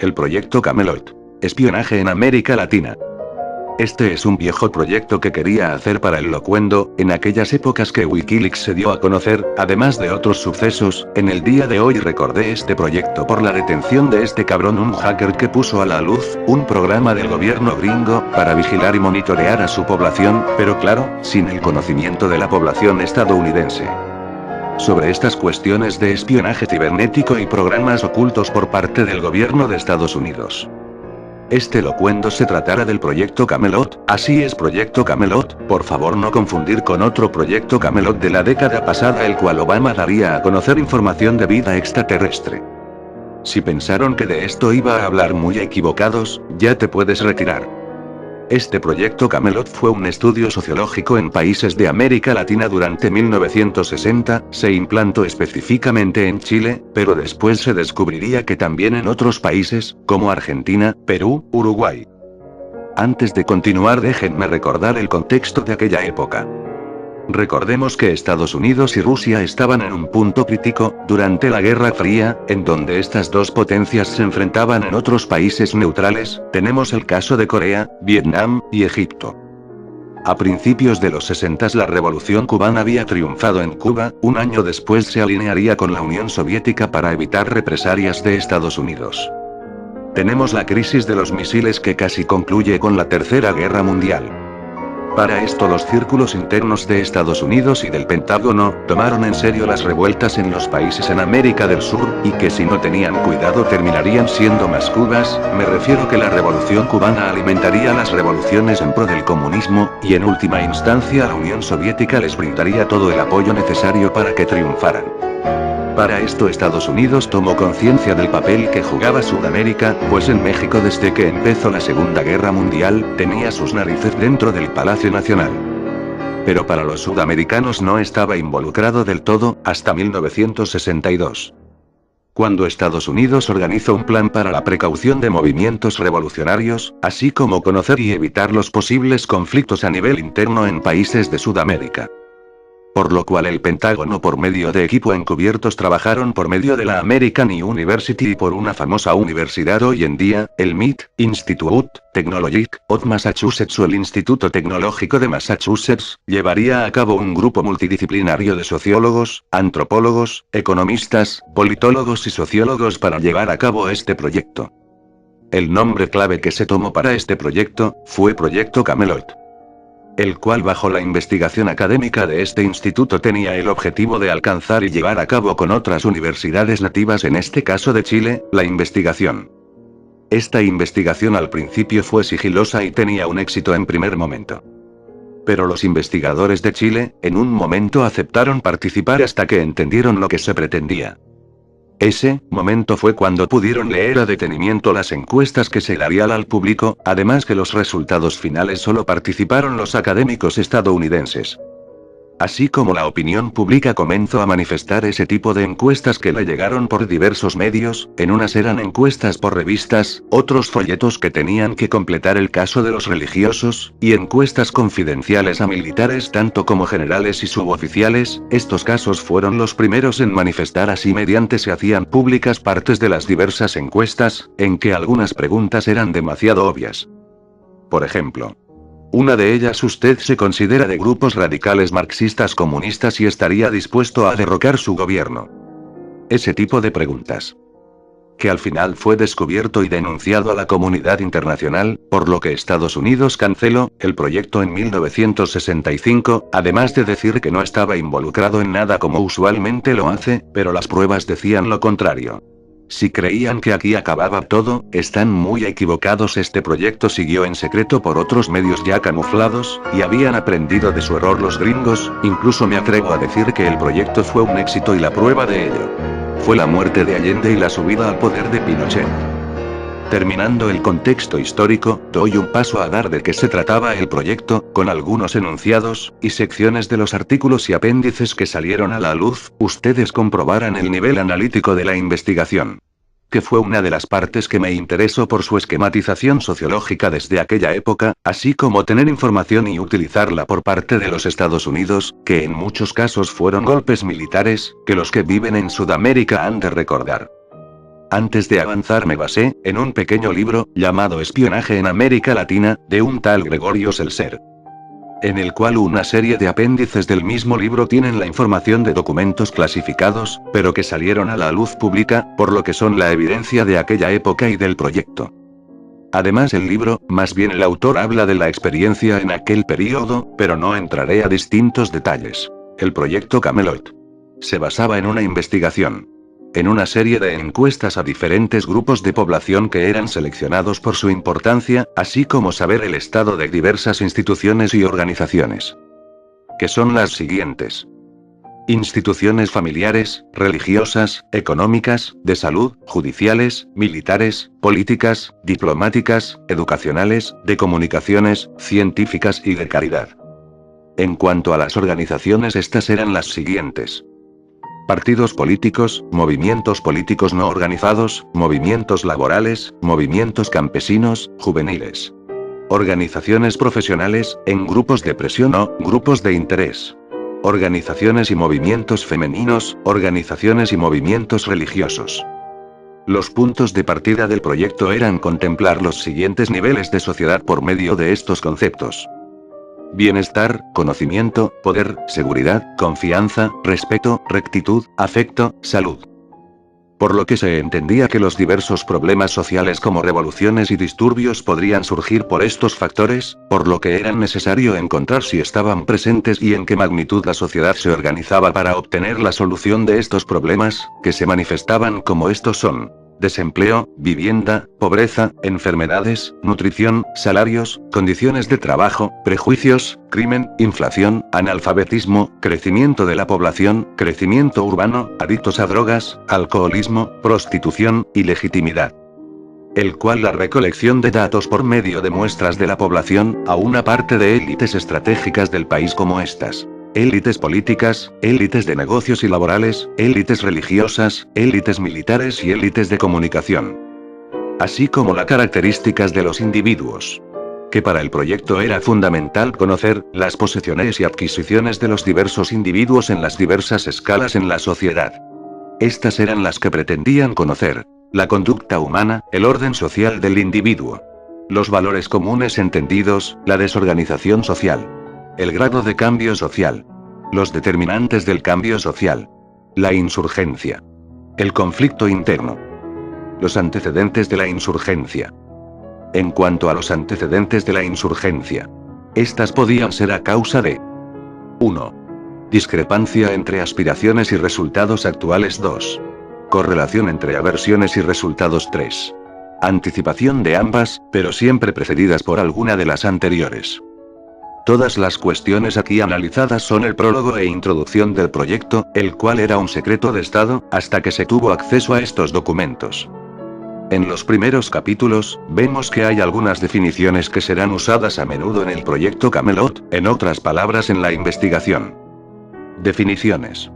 El proyecto Camelot. Espionaje en América Latina. Este es un viejo proyecto que quería hacer para el locuendo, en aquellas épocas que Wikileaks se dio a conocer, además de otros sucesos. En el día de hoy recordé este proyecto por la detención de este cabrón, un hacker que puso a la luz un programa del gobierno gringo para vigilar y monitorear a su población, pero claro, sin el conocimiento de la población estadounidense. Sobre estas cuestiones de espionaje cibernético y programas ocultos por parte del gobierno de Estados Unidos. Este locuendo se tratará del proyecto Camelot. Así es, proyecto Camelot, por favor no confundir con otro proyecto Camelot de la década pasada, el cual Obama daría a conocer información de vida extraterrestre. Si pensaron que de esto iba a hablar, muy equivocados, ya te puedes retirar. Este proyecto Camelot fue un estudio sociológico en países de América Latina durante 1960, se implantó específicamente en Chile, pero después se descubriría que también en otros países, como Argentina, Perú, Uruguay. Antes de continuar, déjenme recordar el contexto de aquella época. Recordemos que Estados Unidos y Rusia estaban en un punto crítico, durante la Guerra Fría, en donde estas dos potencias se enfrentaban en otros países neutrales. Tenemos el caso de Corea, Vietnam, y Egipto. A principios de los 60 la revolución cubana había triunfado en Cuba, un año después se alinearía con la Unión Soviética para evitar represalias de Estados Unidos. Tenemos la crisis de los misiles que casi concluye con la Tercera Guerra Mundial. Para esto los círculos internos de Estados Unidos y del Pentágono tomaron en serio las revueltas en los países en América del Sur, y que si no tenían cuidado terminarían siendo más Cubas. Me refiero que la revolución cubana alimentaría las revoluciones en pro del comunismo, y en última instancia la Unión Soviética les brindaría todo el apoyo necesario para que triunfaran. Para esto Estados Unidos tomó conciencia del papel que jugaba Sudamérica, pues en México desde que empezó la Segunda Guerra Mundial, tenía sus narices dentro del Palacio Nacional. Pero para los sudamericanos no estaba involucrado del todo, hasta 1962. Cuando Estados Unidos organizó un plan para la precaución de movimientos revolucionarios, así como conocer y evitar los posibles conflictos a nivel interno en países de Sudamérica. Por lo cual el Pentágono, por medio de equipo encubiertos, trabajaron por medio de la American University y por una famosa universidad hoy en día, el MIT, Institute Technologic of Massachusetts o el Instituto Tecnológico de Massachusetts, llevaría a cabo un grupo multidisciplinario de sociólogos, antropólogos, economistas, politólogos y sociólogos para llevar a cabo este proyecto. El nombre clave que se tomó para este proyecto fue Proyecto Camelot, el cual bajo la investigación académica de este instituto tenía el objetivo de alcanzar y llevar a cabo con otras universidades nativas, en este caso de Chile, la investigación. Esta investigación al principio fue sigilosa y tenía un éxito en primer momento. Pero los investigadores de Chile, en un momento aceptaron participar hasta que entendieron lo que se pretendía. Ese momento fue cuando pudieron leer a detenimiento las encuestas que se darían al público, además que los resultados finales solo participaron los académicos estadounidenses. Así como la opinión pública comenzó a manifestar ese tipo de encuestas que le llegaron por diversos medios, en unas eran encuestas por revistas, otros folletos que tenían que completar el caso de los religiosos, y encuestas confidenciales a militares tanto como generales y suboficiales. Estos casos fueron los primeros en manifestar así mediante se hacían públicas partes de las diversas encuestas, en que algunas preguntas eran demasiado obvias. Por ejemplo, una de ellas: ¿usted se considera de grupos radicales marxistas comunistas y estaría dispuesto a derrocar su gobierno? Ese tipo de preguntas. Que al final fue descubierto y denunciado a la comunidad internacional, por lo que Estados Unidos canceló el proyecto en 1965, además de decir que no estaba involucrado en nada como usualmente lo hace, pero las pruebas decían lo contrario. Si creían que aquí acababa todo, están muy equivocados. Este proyecto siguió en secreto por otros medios ya camuflados, y habían aprendido de su error los gringos. Incluso me atrevo a decir que el proyecto fue un éxito y la prueba de ello fue la muerte de Allende y la subida al poder de Pinochet. Terminando el contexto histórico, doy un paso a dar de qué se trataba el proyecto, con algunos enunciados y secciones de los artículos y apéndices que salieron a la luz. Ustedes comprobarán el nivel analítico de la investigación, que fue una de las partes que me interesó por su esquematización sociológica desde aquella época, así como tener información y utilizarla por parte de los Estados Unidos, que en muchos casos fueron golpes militares, que los que viven en Sudamérica han de recordar. Antes de avanzar me basé en un pequeño libro, llamado Espionaje en América Latina, de un tal Gregorio Seltzer, en el cual una serie de apéndices del mismo libro tienen la información de documentos clasificados, pero que salieron a la luz pública, por lo que son la evidencia de aquella época y del proyecto. Además el libro, más bien el autor habla de la experiencia en aquel período, pero no entraré a distintos detalles. El proyecto Camelot se basaba en una investigación, en una serie de encuestas a diferentes grupos de población que eran seleccionados por su importancia, así como saber el estado de diversas instituciones y organizaciones, que son las siguientes: instituciones familiares, religiosas, económicas, de salud, judiciales, militares, políticas, diplomáticas, educacionales, de comunicaciones, científicas y de caridad. En cuanto a las organizaciones, estas eran las siguientes: partidos políticos, movimientos políticos no organizados, movimientos laborales, movimientos campesinos, juveniles, organizaciones profesionales, en grupos de presión o grupos de interés, organizaciones y movimientos femeninos, organizaciones y movimientos religiosos. Los puntos de partida del proyecto eran contemplar los siguientes niveles de sociedad por medio de estos conceptos: bienestar, conocimiento, poder, seguridad, confianza, respeto, rectitud, afecto, salud. Por lo que se entendía que los diversos problemas sociales como revoluciones y disturbios podrían surgir por estos factores, por lo que era necesario encontrar si estaban presentes y en qué magnitud la sociedad se organizaba para obtener la solución de estos problemas, que se manifestaban como estos son: desempleo, vivienda, pobreza, enfermedades, nutrición, salarios, condiciones de trabajo, prejuicios, crimen, inflación, analfabetismo, crecimiento de la población, crecimiento urbano, adictos a drogas, alcoholismo, prostitución, ilegitimidad. El cual la recolección de datos por medio de muestras de la población, a una parte de élites estratégicas del país como estas: élites políticas, élites de negocios y laborales, élites religiosas, élites militares y élites de comunicación. Así como las características de los individuos. Que para el proyecto era fundamental conocer las posesiones y adquisiciones de los diversos individuos en las diversas escalas en la sociedad. Estas eran las que pretendían conocer: la conducta humana, el orden social del individuo, los valores comunes entendidos, la desorganización social, el grado de cambio social, los determinantes del cambio social, la insurgencia, el conflicto interno, los antecedentes de la insurgencia. En cuanto a los antecedentes de la insurgencia, estas podían ser a causa de: 1. Discrepancia entre aspiraciones y resultados actuales. 2. Correlación entre aversiones y resultados. 3. Anticipación de ambas, pero siempre precedidas por alguna de las anteriores. Todas las cuestiones aquí analizadas son el prólogo e introducción del proyecto, el cual era un secreto de Estado, hasta que se tuvo acceso a estos documentos. En los primeros capítulos, vemos que hay algunas definiciones que serán usadas a menudo en el proyecto Camelot, en otras palabras en la investigación. Definiciones.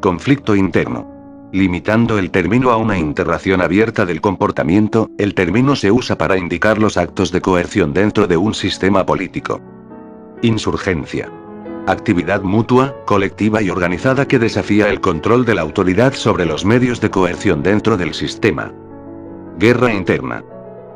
Conflicto interno. Limitando el término a una interacción abierta del comportamiento, el término se usa para indicar los actos de coerción dentro de un sistema político. Insurgencia. Actividad mutua, colectiva y organizada que desafía el control de la autoridad sobre los medios de coerción dentro del sistema. Guerra interna.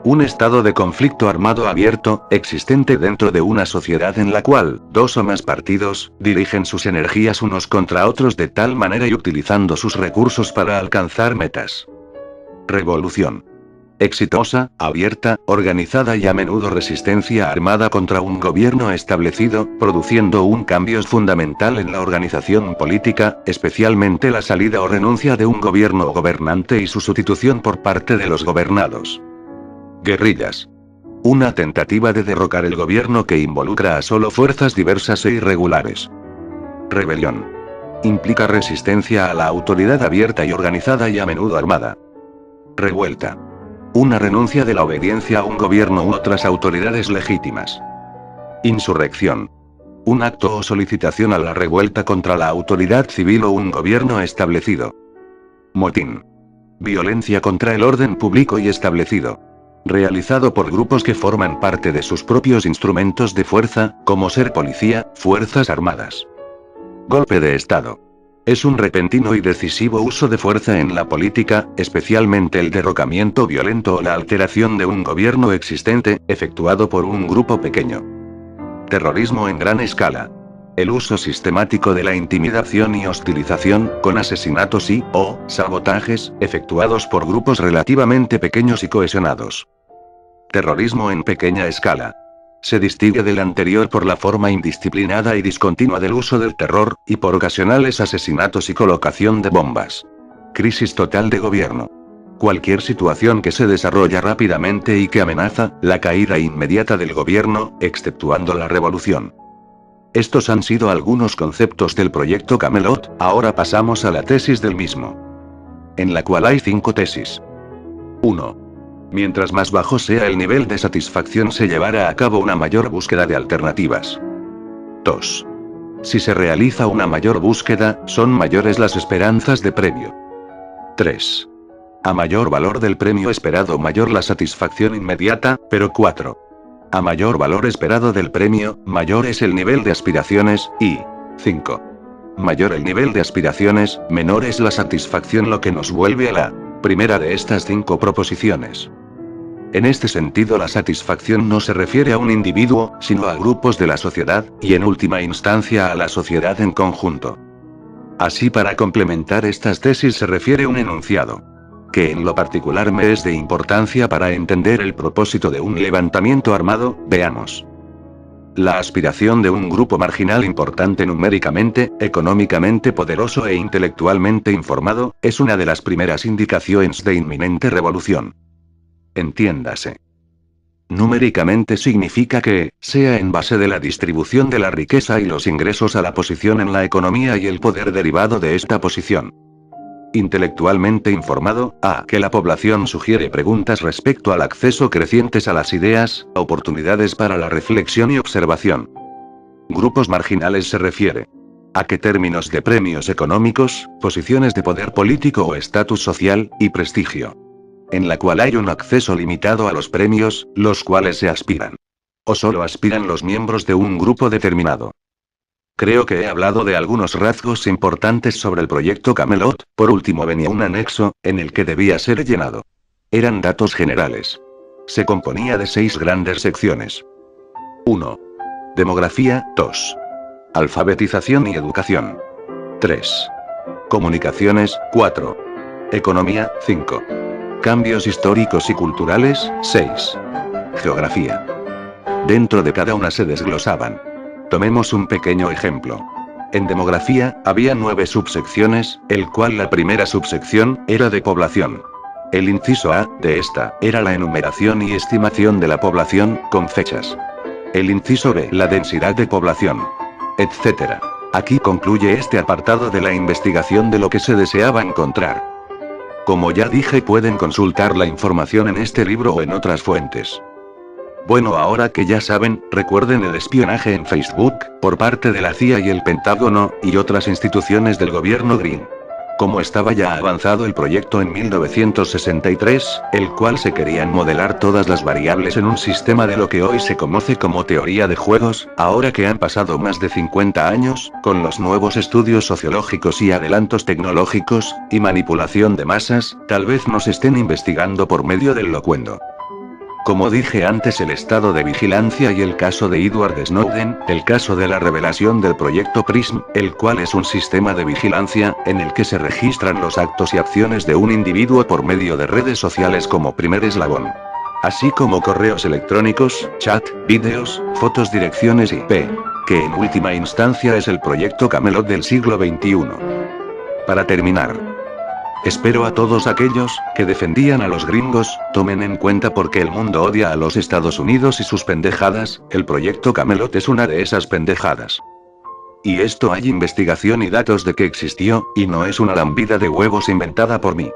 Un estado de conflicto armado abierto, existente dentro de una sociedad en la cual dos o más partidos dirigen sus energías unos contra otros de tal manera y utilizando sus recursos para alcanzar metas. Revolución. Exitosa, abierta, organizada y a menudo resistencia armada contra un gobierno establecido, produciendo un cambio fundamental en la organización política, especialmente la salida o renuncia de un gobierno o gobernante y su sustitución por parte de los gobernados. Guerrillas. Una tentativa de derrocar el gobierno que involucra a solo fuerzas diversas e irregulares. Rebelión. Implica resistencia a la autoridad abierta y organizada y a menudo armada. Revuelta. Una renuncia de la obediencia a un gobierno u otras autoridades legítimas. Insurrección. Un acto o solicitación a la revuelta contra la autoridad civil o un gobierno establecido. Motín. Violencia contra el orden público y establecido. Realizado por grupos que forman parte de sus propios instrumentos de fuerza, como ser policía, fuerzas armadas. Golpe de Estado. Es un repentino y decisivo uso de fuerza en la política, especialmente el derrocamiento violento o la alteración de un gobierno existente, efectuado por un grupo pequeño. Terrorismo en gran escala. El uso sistemático de la intimidación y hostilización, con asesinatos o sabotajes, efectuados por grupos relativamente pequeños y cohesionados. Terrorismo en pequeña escala. Se distingue del anterior por la forma indisciplinada y discontinua del uso del terror, y por ocasionales asesinatos y colocación de bombas. Crisis total de gobierno. Cualquier situación que se desarrolla rápidamente y que amenaza la caída inmediata del gobierno, exceptuando la revolución. Estos han sido algunos conceptos del proyecto Camelot, ahora pasamos a la tesis del mismo. En la cual hay 5 tesis. 1. Mientras más bajo sea el nivel de satisfacción se llevará a cabo una mayor búsqueda de alternativas. 2. Si se realiza una mayor búsqueda, son mayores las esperanzas de premio. 3. A mayor valor del premio esperado, mayor la satisfacción inmediata, pero 4. A mayor valor esperado del premio, mayor es el nivel de aspiraciones, y 5. Mayor el nivel de aspiraciones, menor es la satisfacción, lo que nos vuelve a la primera de estas 5 proposiciones. En este sentido, la satisfacción no se refiere a un individuo, sino a grupos de la sociedad, y en última instancia a la sociedad en conjunto. Así, para complementar estas tesis se refiere un enunciado, que en lo particular me es de importancia para entender el propósito de un levantamiento armado. Veamos. La aspiración de un grupo marginal importante numéricamente, económicamente poderoso e intelectualmente informado, es una de las primeras indicaciones de inminente revolución. Entiéndase. Numéricamente significa que, sea en base de la distribución de la riqueza y los ingresos a la posición en la economía y el poder derivado de esta posición. Intelectualmente informado, que la población sugiere preguntas respecto al acceso crecientes a las ideas, oportunidades para la reflexión y observación. Grupos marginales se refiere a que términos de premios económicos, posiciones de poder político o estatus social, y prestigio, en la cual hay un acceso limitado a los premios, los cuales se aspiran. O solo aspiran los miembros de un grupo determinado. Creo que he hablado de algunos rasgos importantes sobre el proyecto Camelot. Por último venía un anexo, en el que debía ser llenado. Eran datos generales. Se componía de 6 grandes secciones. 1. Demografía. 2. Alfabetización y educación. 3. Comunicaciones. 4. Economía. 5. Cambios históricos y culturales. 6. Geografía. Dentro de cada una se desglosaban. Tomemos un pequeño ejemplo. En demografía, había 9 subsecciones, el cual la primera subsección era de población. El inciso A de esta era la enumeración y estimación de la población, con fechas. El inciso B, la densidad de población, etc. Aquí concluye este apartado de la investigación de lo que se deseaba encontrar. Como ya dije, pueden consultar la información en este libro o en otras fuentes. Bueno, ahora que ya saben, recuerden el espionaje en Facebook, por parte de la CIA y el Pentágono, y otras instituciones del gobierno Green. Como estaba ya avanzado el proyecto en 1963, el cual se querían modelar todas las variables en un sistema de lo que hoy se conoce como teoría de juegos, ahora que han pasado más de 50 años, con los nuevos estudios sociológicos y adelantos tecnológicos, y manipulación de masas, tal vez nos estén investigando por medio del locuendo. Como dije antes, el estado de vigilancia y el caso de Edward Snowden, el caso de la revelación del proyecto PRISM, el cual es un sistema de vigilancia, en el que se registran los actos y acciones de un individuo por medio de redes sociales como primer eslabón. Así como correos electrónicos, chat, vídeos, fotos, direcciones IP, que en última instancia es el proyecto Camelot del siglo XXI. Para terminar, espero a todos aquellos que defendían a los gringos, tomen en cuenta porque el mundo odia a los Estados Unidos y sus pendejadas. El proyecto Camelot es una de esas pendejadas. Y esto hay investigación y datos de que existió, y no es una lambida de huevos inventada por mí.